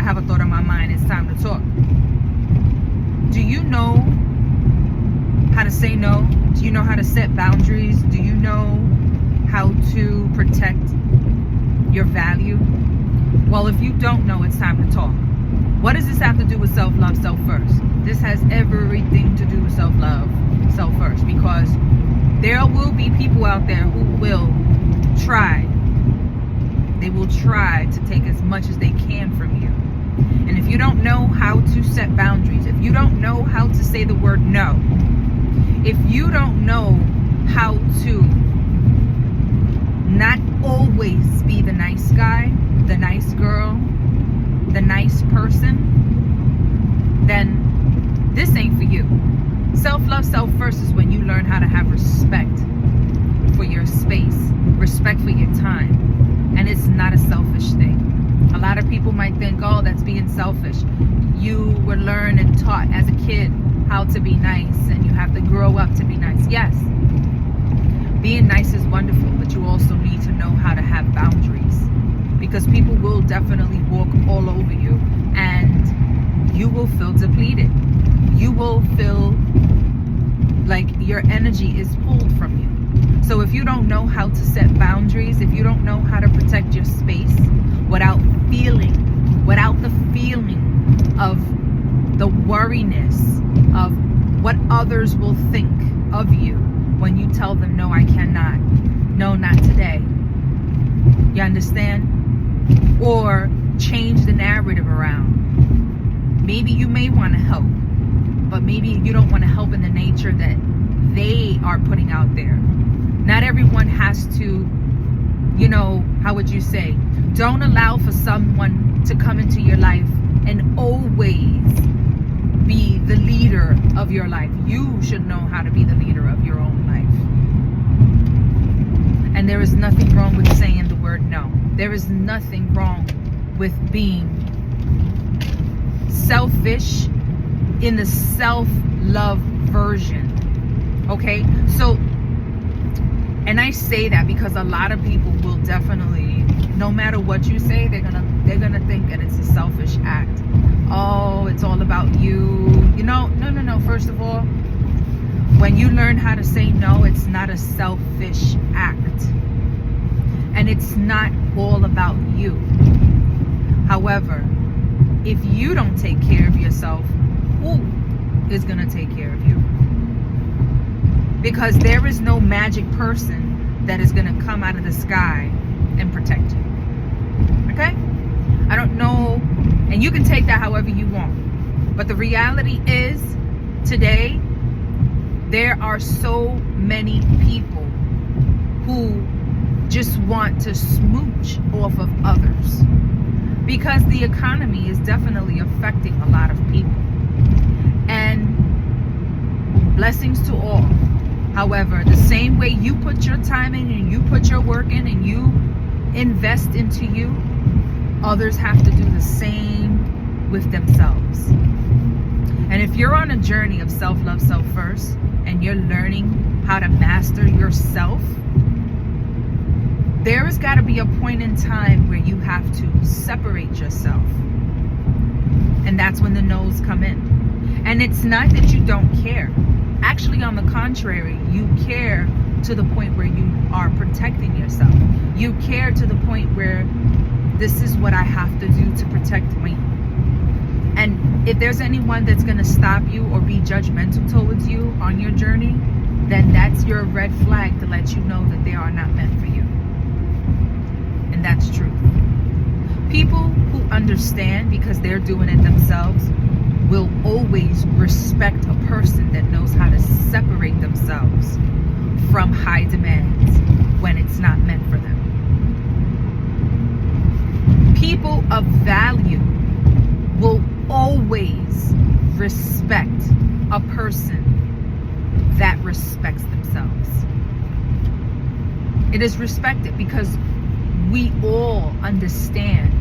I have a thought on my mind. It's time to talk. Do you know how to say no? Do you know how to set boundaries? Do you know how to protect your value? Well, if you don't know, it's time to talk. What does this have to do with self-love, self-first? This has everything to do with self-love, self-first, because there will be people out there who will try. They will try to take as much as they can from you. And if you don't know how to set boundaries, if you don't know how to say the word no, if you don't know how to not always be the nice guy, the nice girl, the nice person, then this ain't for you. Self-love, self-first is when you learn how to have respect for your space, respect for your time, and it's not a selfish thing. A lot of people might think, oh, that's being selfish. You were learned and taught as a kid how to be nice, and you have to grow up to be nice. Yes, being nice is wonderful, but you also need to know how to have boundaries, because people will definitely walk all over you, and you will feel depleted. You will feel like your energy is pulled from you. So if you don't know how to set boundaries, if you don't know how to protect your space without the feeling of the worriness of what others will think of you when you tell them, no, I cannot. No, not today. You understand? Or change the narrative around. Maybe you may want to help, but maybe you don't want to help in the nature that they are putting out there. Not everyone has to, how would you say? Don't allow for someone to come into your life and always be the leader of your life. You should know how to be the leader of your own life. And there is nothing wrong with saying the word no. There is nothing wrong with being selfish in the self-love version. Okay? So, and I say that because a lot of people will definitely, no matter what you say, they're gonna think that it's a selfish act. Oh, it's all about you. No. First of all, when you learn how to say no, it's not a selfish act. And it's not all about you. However, if you don't take care of yourself, who is going to take care of you? Because there is no magic person that is going to come out of the sky and protect you. Okay? I don't know. And you can take that however you want. But the reality is, today, there are so many people who just want to smooch off of others, because the economy is definitely affecting a lot of people. And blessings to all. However, the same way you put your time in and you put your work in and you invest into you, others have to do the same with themselves. And if you're on a journey of self-love, self-first, and you're learning how to master yourself, there has got to be a point in time where you have to separate yourself. And that's when the no's come in. And it's not that you don't care. Actually, on the contrary, you care to the point where you are protecting yourself. You care to the point where this is what I have to do to protect me. And if there's anyone that's going to stop you or be judgmental towards you on your journey, then that's your red flag to let you know that they are not meant for you. And that's true. People who understand because they're doing it themselves will always respect a person that knows how to separate themselves from high demands when it's not meant for them. People of value will always respect a person that respects themselves. It is respected because we all understand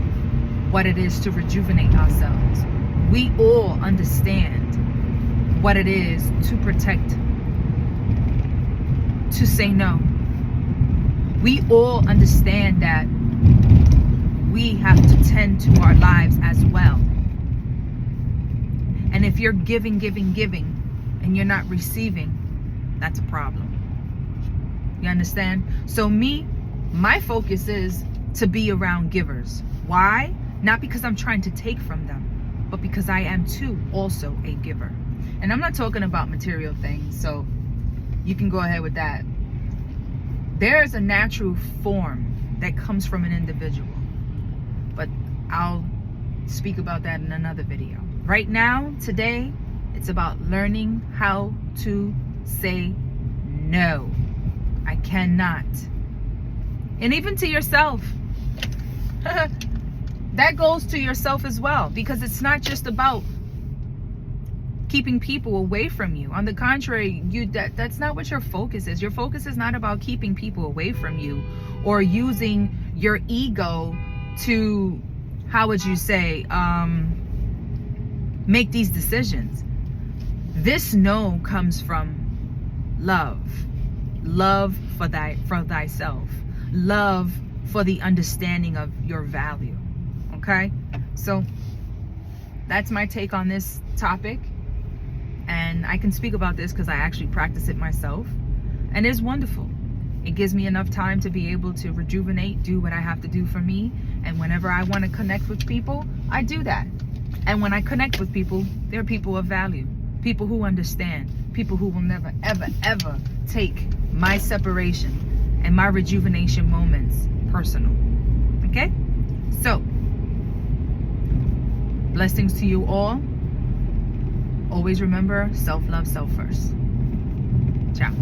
what it is to rejuvenate ourselves. We all understand what it is to protect, to say no. We all understand that we have to tend to our lives as well. And if you're giving, and you're not receiving, that's a problem. You understand? So my focus is to be around givers. Why? Not because I'm trying to take from them, but because I am too also a giver. And I'm not talking about material things, so you can go ahead with that. There's a natural form that comes from an individual, but I'll speak about that in another video. Right now, today, it's about learning how to say no. I cannot. And even to yourself. That goes to yourself as well, because it's not just about keeping people away from you. On the contrary, that's not what your focus is. Your focus is not about keeping people away from you or using your ego to, how would you say, make these decisions. This no comes from love for thyself, love for the understanding of your value. Okay, so that's my take on this topic, and I can speak about this because I actually practice it myself, and it's wonderful. It gives me enough time to be able to rejuvenate, do what I have to do for me, and whenever I want to connect with people, I do that. And when I connect with people, they're people of value, people who understand, people who will never, ever, ever take my separation and my rejuvenation moments personal. Okay? So, blessings to you all. Always remember, self-love, self first. Ciao.